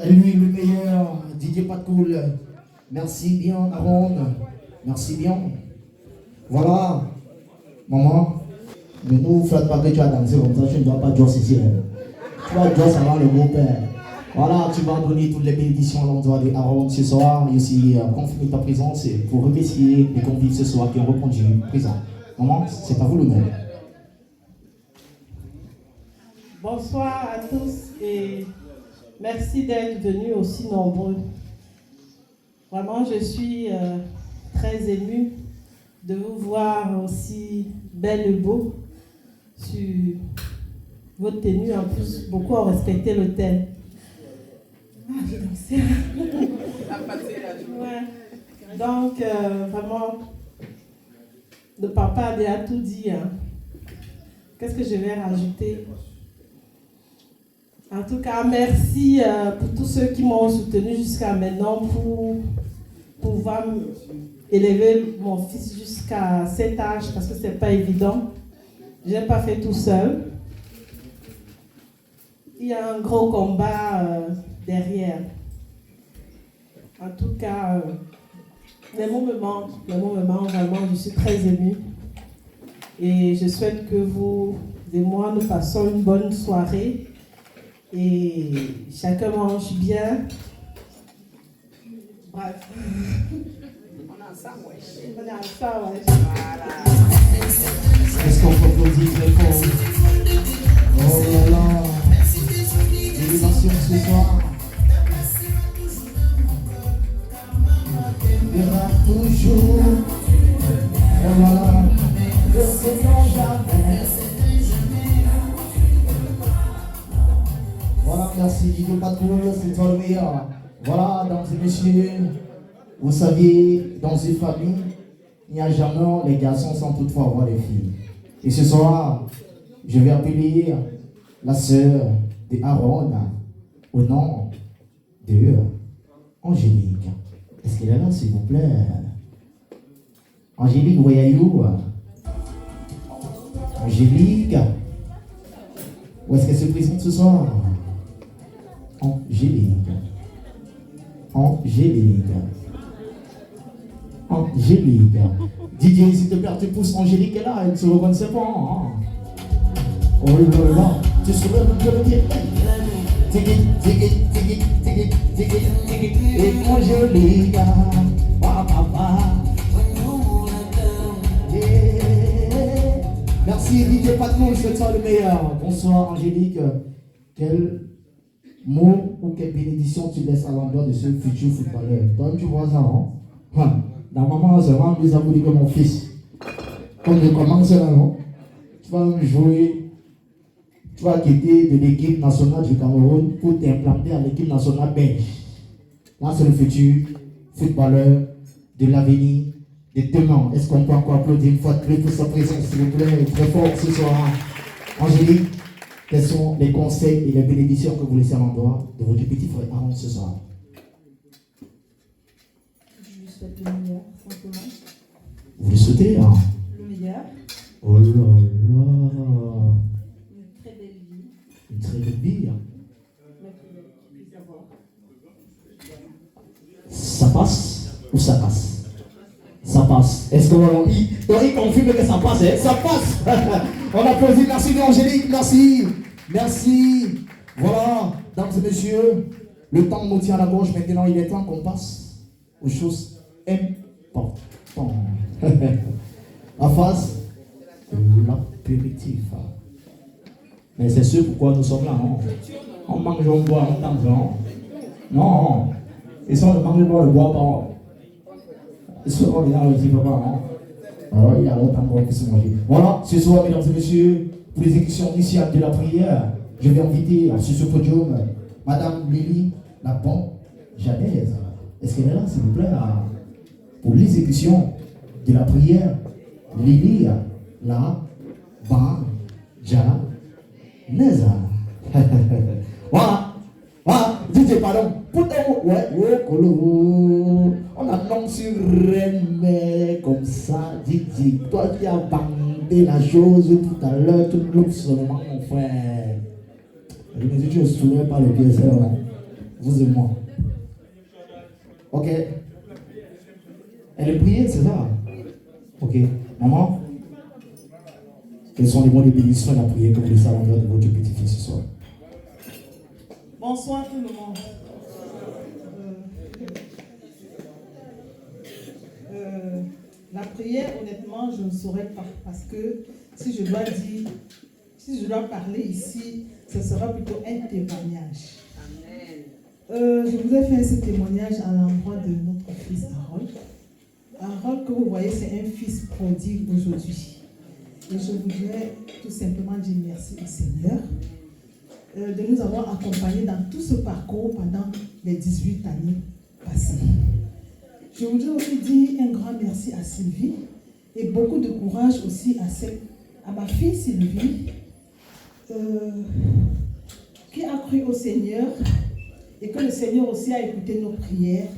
Lui le meilleur, Didier Patcool. Merci bien, Aaron. Merci bien. Voilà. Maman, ne nous flatte pas que tu as dansé comme ça, tu ne dois pas Joss ici. Tu vas Joss avant le beau-père. Voilà, tu vas donner toutes les bénédictions à l'endroit de Aaron ce soir. Et aussi, confirmer ta présence pour remercier les convives ce soir qui ont répondu présent. Maman, c'est à vous l'honneur. Bonsoir à tous et merci d'être venus aussi nombreux. Vraiment, je suis très émue de vous voir aussi belle et beau sur votre tenue. En plus, beaucoup ont respecté le thème. Ah, j'ai dansé. Ouais. Donc, vraiment, le papa a déjà tout dit. Hein. Qu'est-ce que je vais rajouter? En tout cas, merci pour tous ceux qui m'ont soutenu jusqu'à maintenant pour pouvoir élever mon fils jusqu'à cet âge parce que ce n'est pas évident. Je n'ai pas fait tout seul. Il y a un gros combat derrière. En tout cas, les mots me manquent vraiment, je suis très émue. Et je souhaite que vous et moi, nous passons une bonne soirée. Et chacun mange bien. Bref. On est ensemble, ouais. On est ensemble, ouais. Voilà. Est-ce qu'on peut applaudir très fort? Oh là là. Élévation ce soir. Il y aura toujours. Oh là là. Ne sait-on jamais. Voilà, merci, Didier Patcool, c'est toi le meilleur. Voilà, mesdames et messieurs, vous savez, dans une famille, il n'y a jamais les garçons sans toutefois avoir les filles. Et ce soir, je vais appeler la sœur de Aaron au nom de Angélique. Est-ce qu'elle est là, s'il vous plaît? Angélique, voyez-vous? Angélique, où est-ce qu'elle se présente ce soir? Angélique. Angélique. Angélique. Didier, s'il te plaît, tu pousses Angélique est là, elle ne se reconnaissait pas. Hein? Oh là là, tu saurais même que le dire. Et Angélique. Merci Didier Patcool, c'est toi le meilleur. Bonsoir Angélique. Quel mot ou quelle bénédiction tu laisses à l'endroit de ce futur footballeur? Toi, tu vois ça, hein? La maman sera plus abonnée que mon fils. Comme je commence là, non? Tu vas me jouer, tu vas quitter de l'équipe nationale du Cameroun pour t'implanter à l'équipe nationale belge. Là, c'est le futur footballeur de l'avenir, de demain. Est-ce qu'on peut encore applaudir une fois de plus pour sa présence, s'il vous plaît, très fort ce soir? Angélique, quels sont les conseils et les bénédictions que vous laissez à l'endroit de votre petit frère Aaron ce soir? Je lui souhaite le meilleur, simplement. Vous le souhaitez, hein? Le meilleur. Oh là là. Une très belle vie. Une très belle vie. Hein? Ça passe ou ça passe? Ça passe. Est-ce qu'on il confirme que ça passe? Hein? Ça passe. On applaudit. Merci Angélique. Merci. Merci. Voilà, dames et messieurs, le temps nous tient à la gorge. Maintenant, il est temps qu'on passe aux choses importantes. En face, l'apéritif. Mais c'est ce pourquoi nous sommes là, non? On mange, on boit, on danse, non? Non. Et ça, on mange, on boit, le bois, pas. Et ça, on vient aussi, papa, non? Alors, il y a l'autre endroit qui se mange. Voilà, ce soir, mesdames et messieurs, pour l'exécution initiale de la prière, je vais inviter sur ce podium Madame Lily Lapon-Jadaise. Est-ce qu'elle est là, s'il vous plaît, pour l'exécution de la prière? Lily Lapon-Jadaise. Voilà. Voilà, dites pardon. Ouais, on annonce reine comme ça, Didi. Toi qui as bandé la chose tout à l'heure, tout le seulement, mon frère. Je me dis, tu es soulève par le pied, c'est bon. vous et moi. Ok. Elle est priée, c'est ça? Ok. Maman, quels sont les mots de bénédiction et la prière que vous laissez à l'endroit de votre petit-fils ce soir? Bonsoir tout le monde. La prière, honnêtement, je ne saurais pas. Parce que si je dois parler ici, ce sera plutôt un témoignage. Je vous ai fait ce témoignage à l'endroit de notre fils Harold. Harold, que vous voyez, c'est un fils prodigue aujourd'hui. Et je voudrais tout simplement dire merci au Seigneur de nous avoir accompagnés dans tout ce parcours pendant les 18 années passées. Je voudrais aussi dire un grand merci à Sylvie et beaucoup de courage aussi à ma fille Sylvie qui a cru au Seigneur et que le Seigneur aussi a écouté nos prières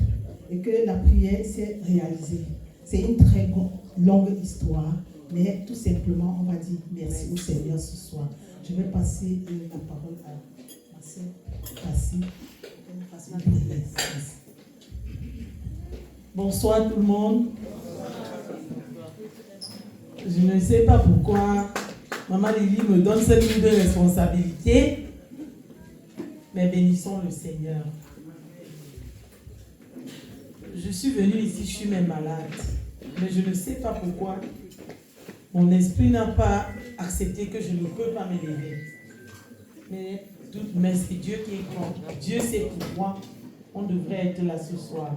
et que la prière s'est réalisée. C'est une très longue histoire, mais tout simplement, on va dire merci au Seigneur ce soir. Je vais passer la parole à ma sœur Cassie. Bonsoir tout le monde. Je ne sais pas pourquoi Maman Lily me donne cette lourde de responsabilité, mais bénissons le Seigneur. Je suis venue ici, je suis même malade, mais je ne sais pas pourquoi mon esprit n'a pas accepté que je ne peux pas me lever. Mais c'est Dieu qui est grand. Dieu sait pourquoi on devrait être là ce soir.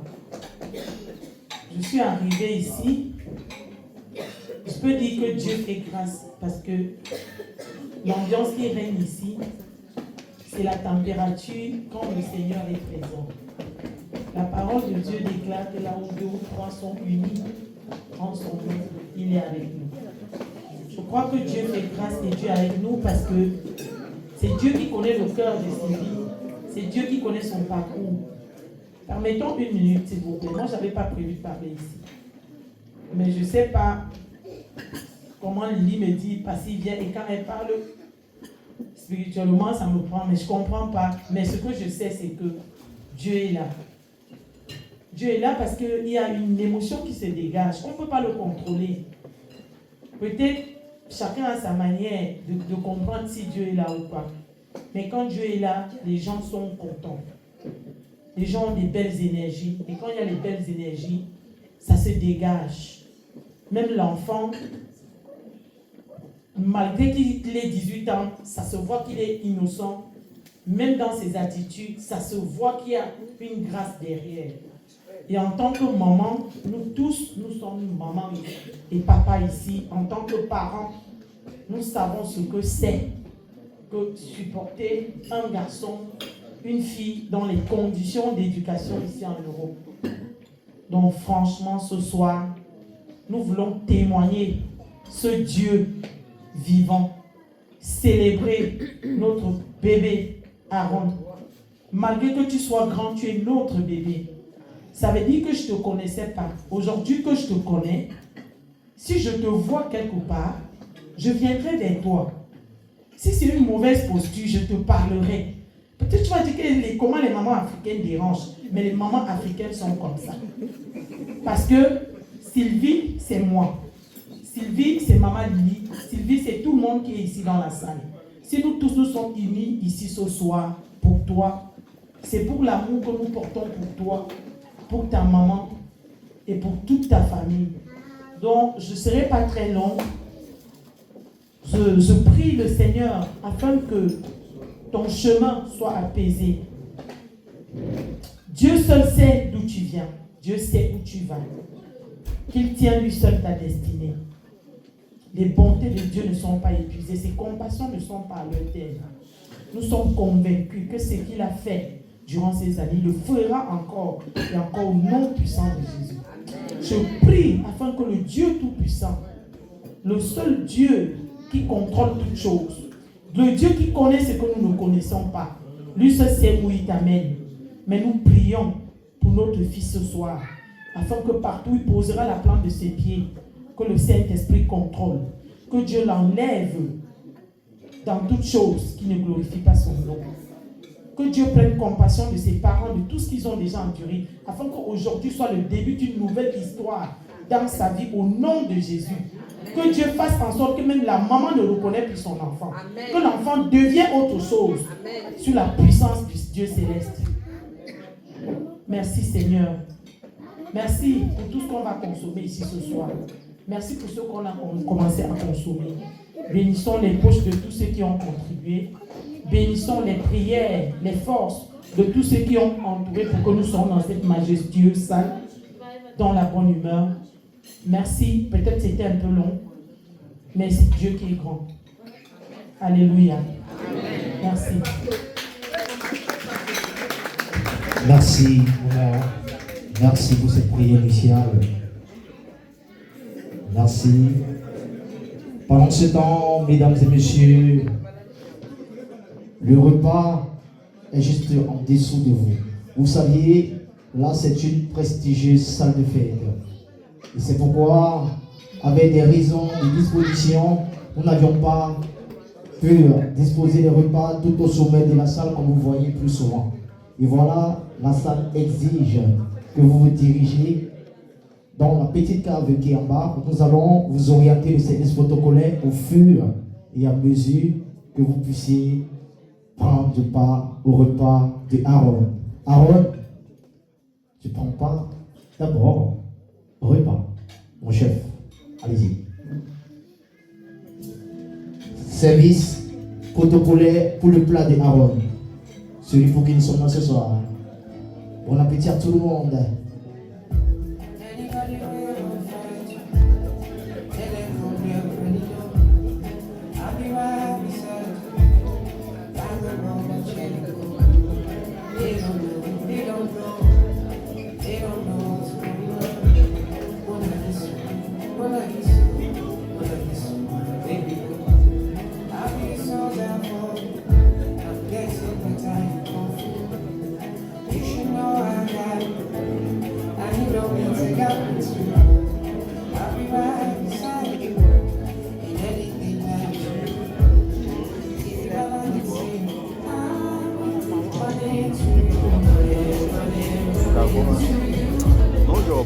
Je suis arrivée ici. Je peux dire que Dieu fait grâce parce que l'ambiance qui règne ici, c'est la température quand le Seigneur est présent. La parole de Dieu déclare que là où 2 ou 3 sont unis en son nom, il est avec nous. Je crois que Dieu fait grâce et Dieu est avec nous parce que c'est Dieu qui connaît le cœur de Sylvie. C'est Dieu qui connaît son parcours. Permettons 1 minute, s'il vous plaît. Moi, je n'avais pas prévu de parler ici. Mais je ne sais pas comment Lily me dit, parce qu'il vient et quand elle parle, spirituellement, ça me prend, mais je ne comprends pas. Mais ce que je sais, c'est que Dieu est là. Dieu est là parce qu'il y a une émotion qui se dégage. On ne peut pas le contrôler. Peut-être chacun a sa manière de comprendre si Dieu est là ou pas. Mais quand Dieu est là, les gens sont contents. Les gens ont des belles énergies. Et quand il y a les belles énergies, ça se dégage. Même l'enfant, malgré qu'il ait 18 ans, ça se voit qu'il est innocent. Même dans ses attitudes, ça se voit qu'il y a une grâce derrière. Et en tant que maman, nous tous, nous sommes maman et papa ici. En tant que parents, nous savons ce que c'est que supporter un garçon, une fille dans les conditions d'éducation ici en Europe. Donc franchement, ce soir, nous voulons témoigner ce Dieu vivant, célébrer notre bébé Aaron. Malgré que tu sois grand, tu es notre bébé. Ça veut dire que je ne te connaissais pas. Aujourd'hui que je te connais, si je te vois quelque part, je viendrai vers toi. Si c'est une mauvaise posture, je te parlerai. Peut-être tu vas dire comment les mamans africaines dérangent, mais les mamans africaines sont comme ça. Parce que Sylvie, c'est moi. Sylvie, c'est maman Lily. Sylvie, c'est tout le monde qui est ici dans la salle. Si nous tous nous sommes unis ici ce soir, pour toi, c'est pour l'amour que nous portons pour toi, pour ta maman et pour toute ta famille. Donc, je ne serai pas très long. Je prie le Seigneur afin que ton chemin soit apaisé. Dieu seul sait d'où tu viens. Dieu sait où tu vas. Qu'il tient lui seul ta destinée. Les bontés de Dieu ne sont pas épuisées. Ses compassions ne sont pas à leur terme. Nous sommes convaincus que ce qu'il a fait durant ces années, il le fera encore et encore au nom puissant de Jésus. Je prie afin que le Dieu Tout-Puissant, le seul Dieu qui contrôle toutes choses, le Dieu qui connaît ce que nous ne connaissons pas, lui seul sait où il t'amène. Mais nous prions pour notre fils ce soir, afin que partout il posera la plante de ses pieds, que le Saint-Esprit contrôle, que Dieu l'enlève dans toute chose qui ne glorifie pas son nom. Que Dieu prenne compassion de ses parents, de tout ce qu'ils ont déjà enduré, afin qu'aujourd'hui soit le début d'une nouvelle histoire dans sa vie au nom de Jésus. Que Dieu fasse en sorte que même la maman ne reconnaisse plus son enfant. Amen. Que l'enfant devienne autre chose. Amen. Sous la puissance du Dieu céleste. Merci Seigneur. Merci pour tout ce qu'on va consommer ici ce soir. Merci pour ce qu'on a commencé à consommer. Bénissons les poches de tous ceux qui ont contribué. Bénissons les prières, les forces de tous ceux qui ont entouré pour que nous soyons dans cette majestueuse salle, dans la bonne humeur. Merci. Peut-être c'était un peu long, mais c'est Dieu qui est grand. Alléluia. Merci. Merci, maman. Merci pour cette prière initiale. Merci. Pendant ce temps, mesdames et messieurs, le repas est juste en dessous de vous. Vous saviez, là c'est une prestigieuse salle de fête. Et c'est pourquoi, avec des raisons de disposition, nous n'avions pas pu disposer des repas tout au sommet de la salle comme vous voyez plus souvent. Et voilà, la salle exige que vous vous dirigez dans la petite cave qui est en bas. Nous allons vous orienter le service protocolaire au fur et à mesure que vous puissiez prendre part au repas de Aaron. Aaron, tu prends part d'abord au repas, mon chef. Allez-y. Service protocolaire pour le plat de Aaron. Celui pour qui nous sommes là ce soir. Bon appétit à tout le monde.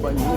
Bye.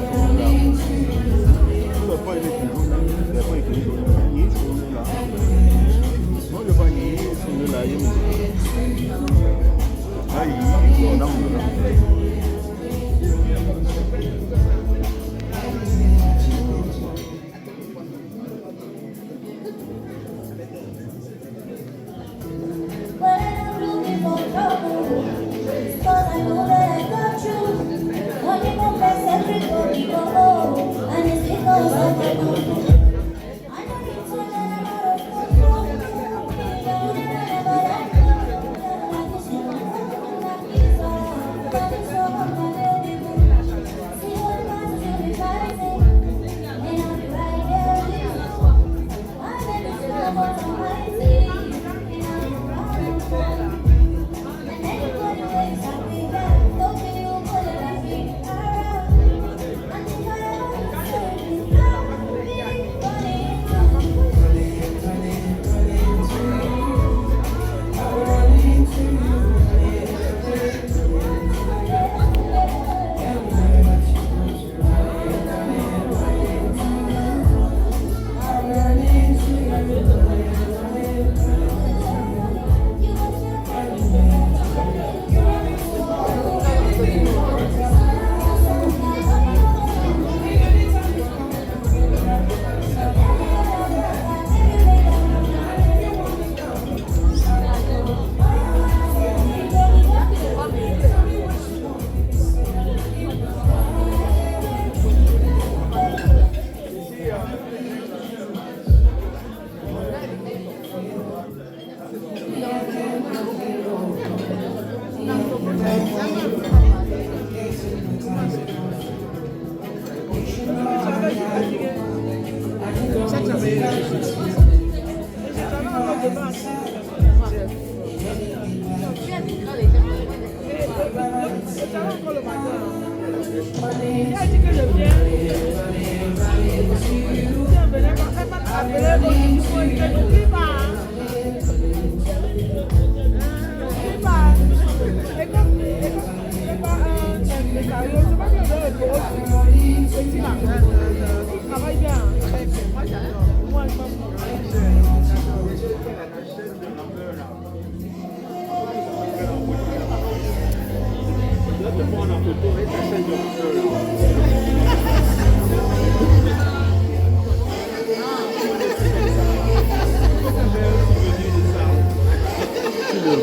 Tu ne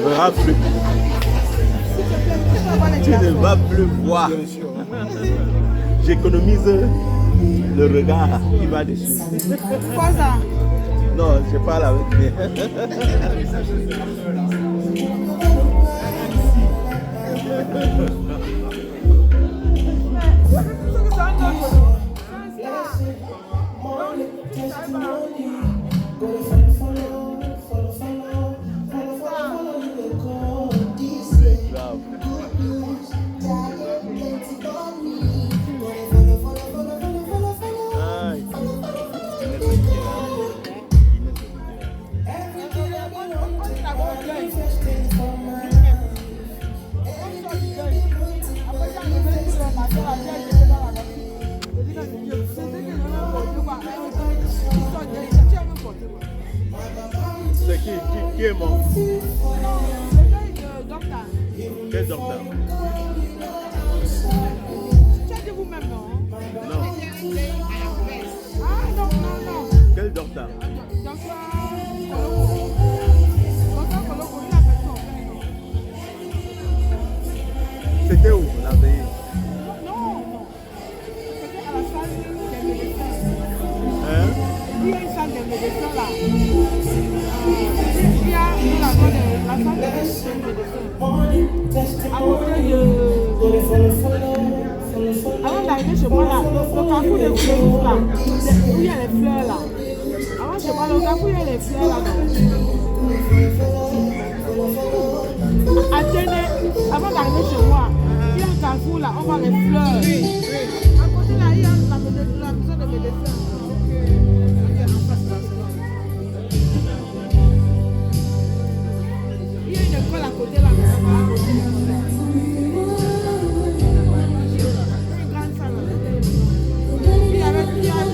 verras plus. Tu ne vas plus voir. J'économise le regard qui va dessus. Quoi ça? Non, je parle avec lui. C'est qui est mort? Quel docteur? Tu as dit vous-même, non? Non. Ah non, non, non. Quel docteur? C'était où la veille? Non, non. C'était à la salle des médecins. Hein? Il y a une salle des médecins là. Il y a la salle des médecins. Avant d'arriver chez moi là, le carrefour des fleurs là, où il y a les fleurs là. Avant chez moi, le carrefour où il y a les fleurs là. Attendez, avant d'arriver chez moi, il y a un carrefour là, on voit les fleurs. À côté là, il y a la maison de médecin. Il y a une école à côté là. Une grande salle. Il y avait tous les médecins.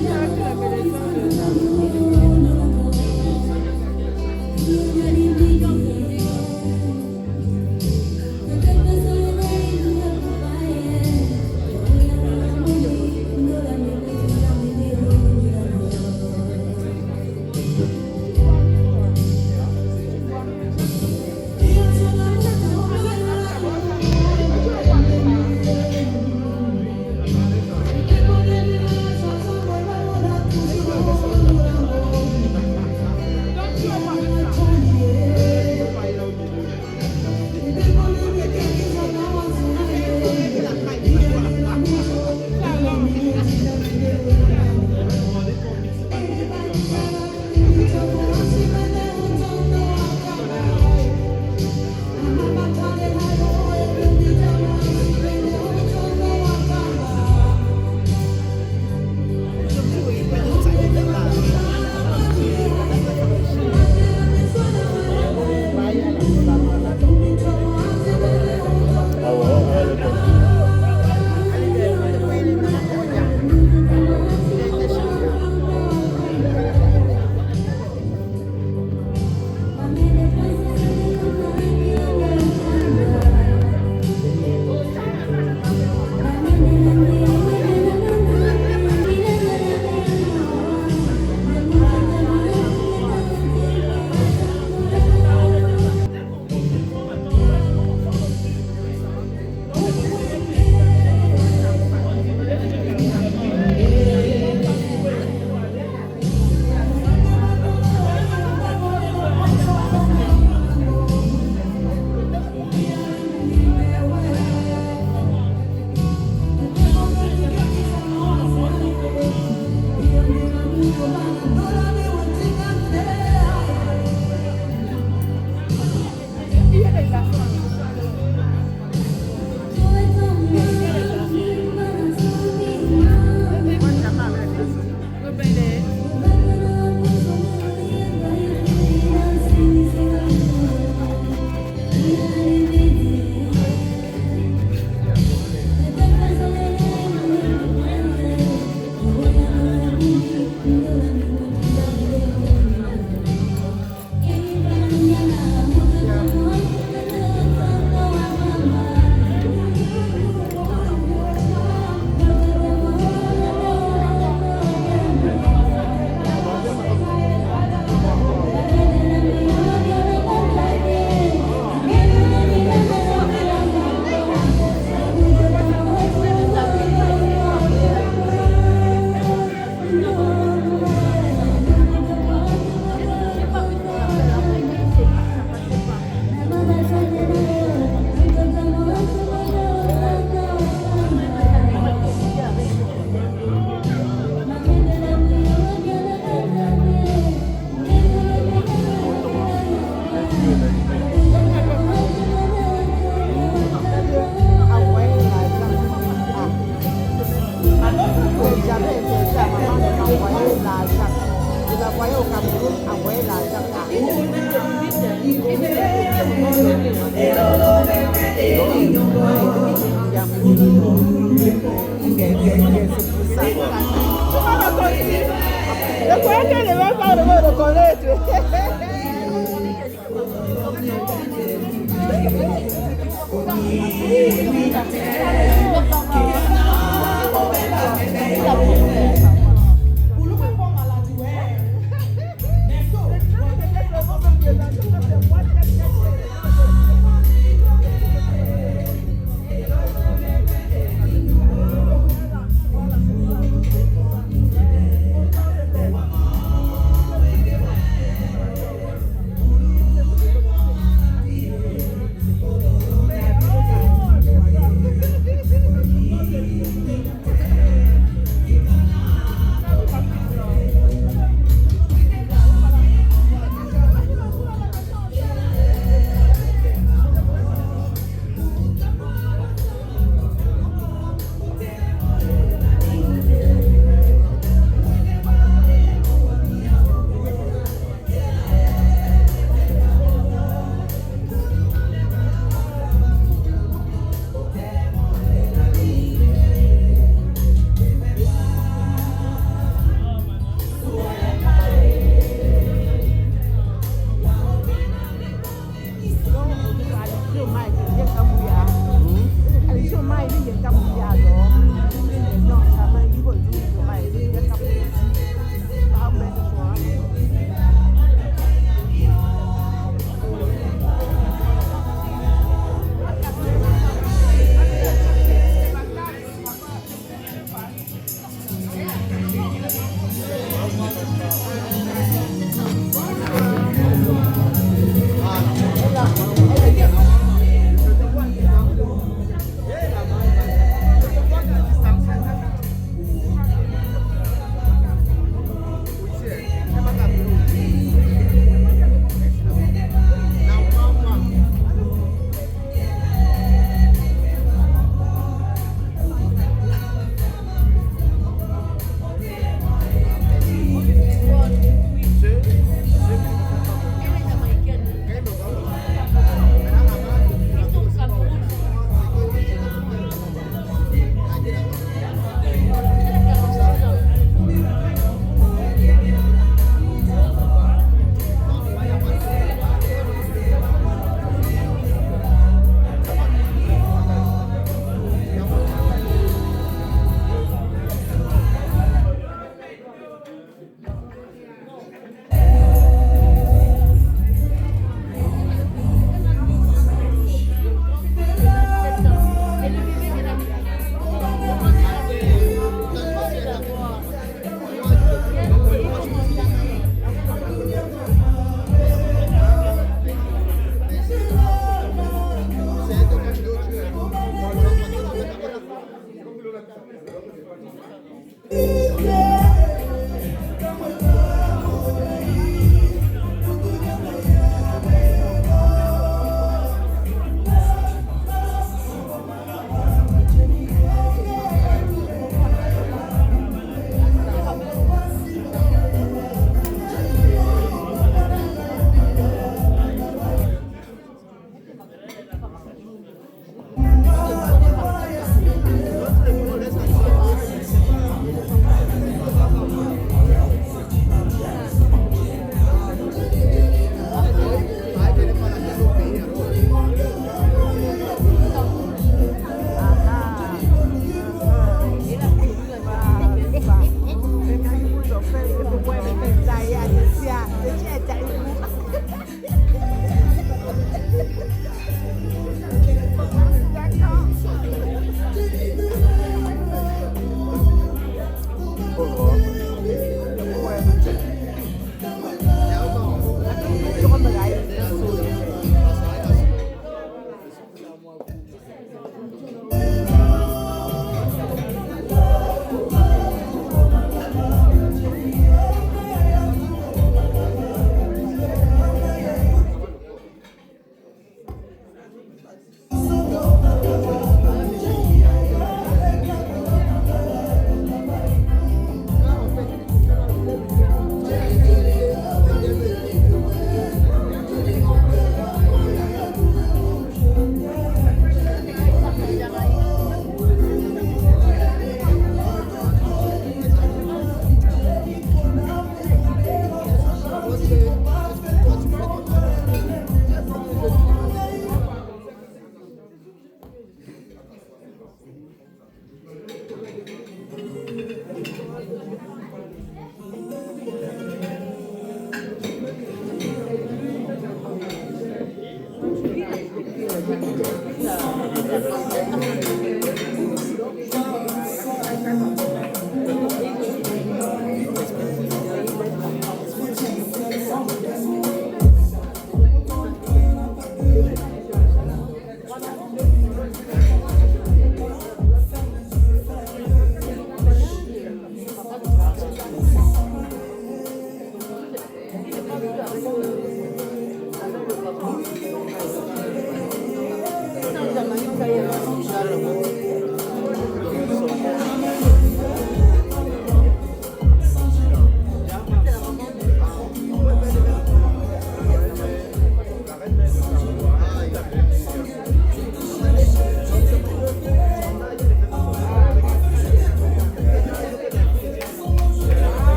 Le croyais qu'elle ne va pas le reconnaître.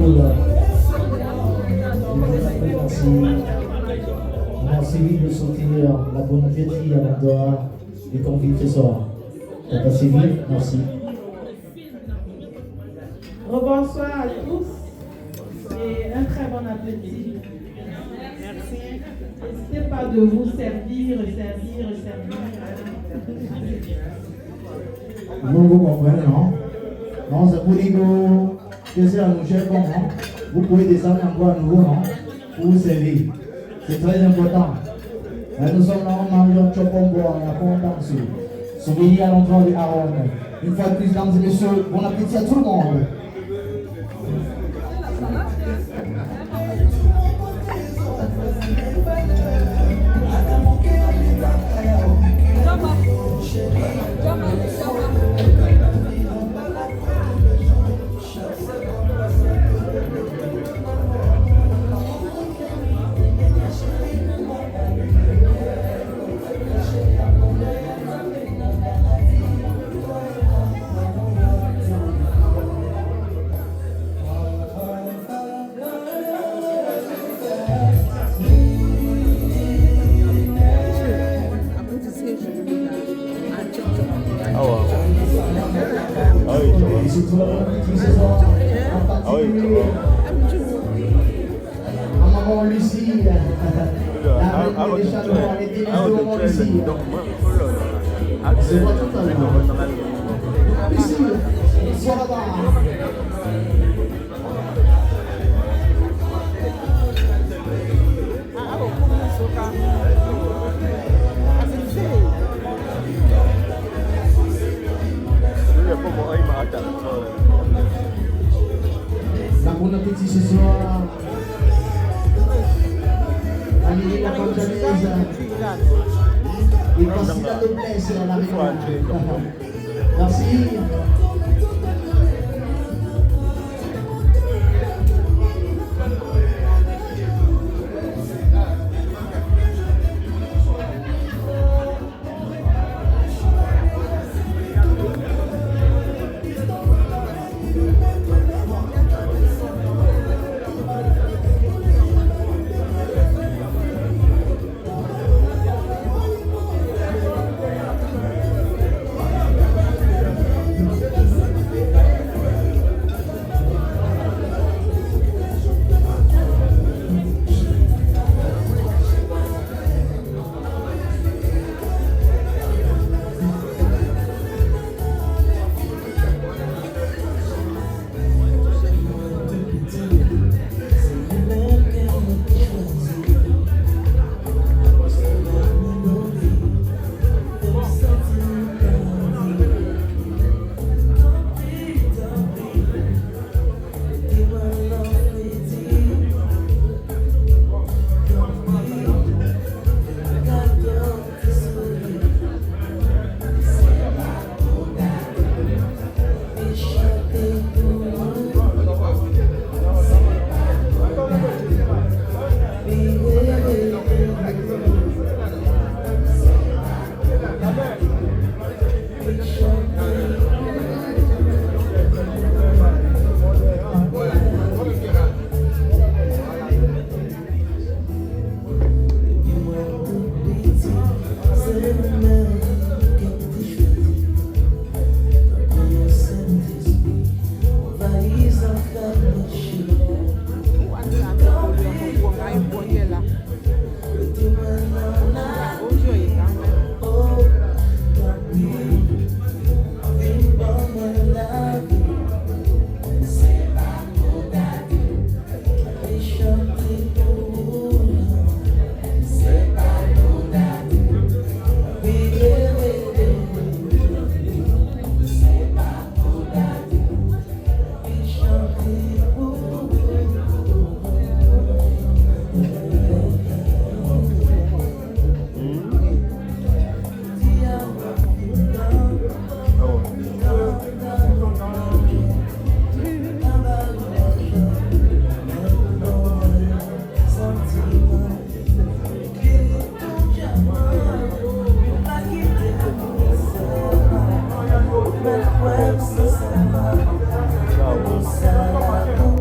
cool. Merci. Merci de soutenir la bonne fille à l'endroit des convives ce soir. Papa Sylvie, merci. Rebonsoir à tous et un très bon appétit. Merci. N'hésitez pas de vous servir. Vous comprenez, non? Non, c'est pour dire que c'est un objet bon, non? Vous pouvez descendre encore à nouveau, non? Pour vous servir. C'est très important. Nous sommes là, on mange un chopombo, on a content dessus. Souvenir à l'endroit de Aaron. Une fois de plus, mesdames et messieurs, bon appétit à tout le monde. Maman Lucie, la reine des châteaux, les délices de maman Lucie. C'est pas tout à l'heure. Lucie, sois là-bas. La bonne appétit ce soir. Allez, la bonne janaise. Et voici la noblesse à la réunion. Merci.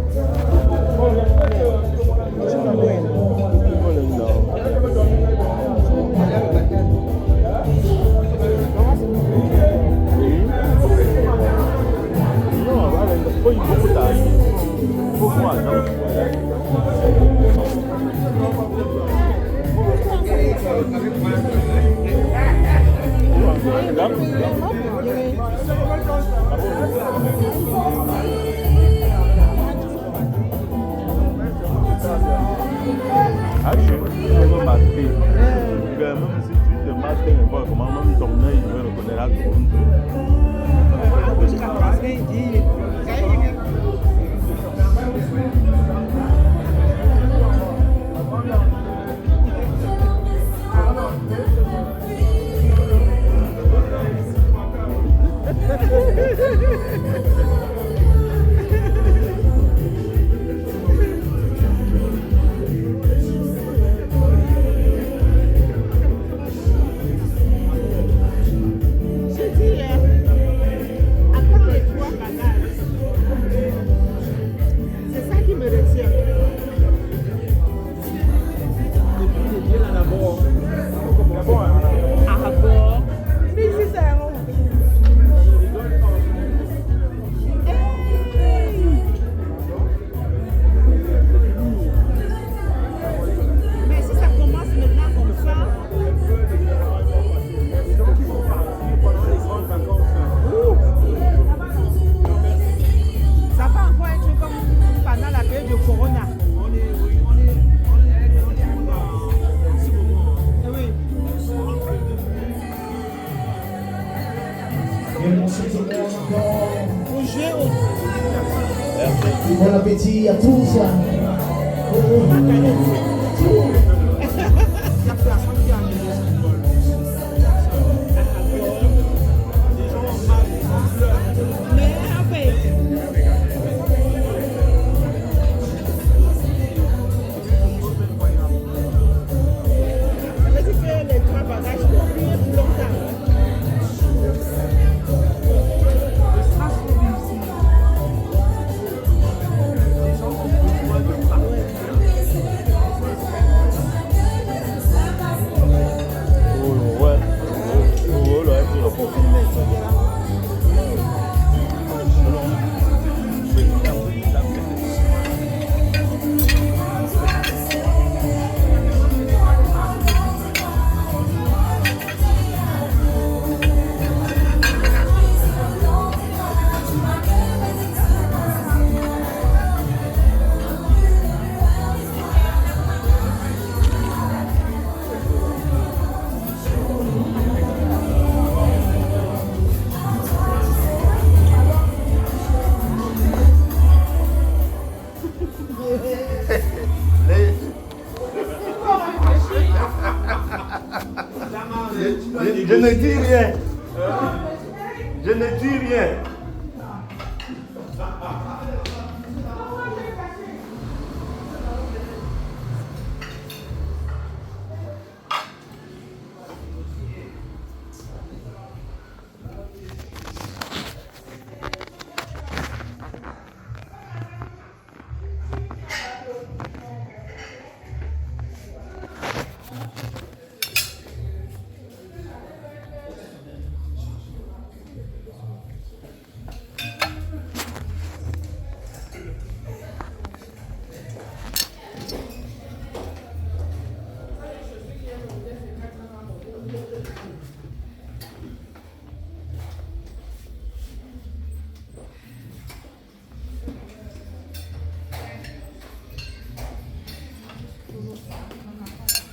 Bravo. Bon appétit à tous. Je ne dis rien. Je ne dis rien.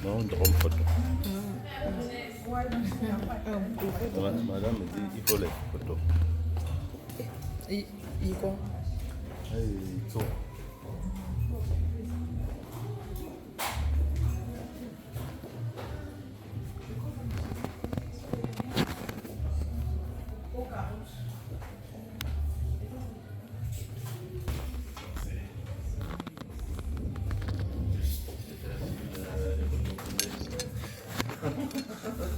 Non, une drôle photo. Madame me dit il faut les photos. Il quoi? Ils sont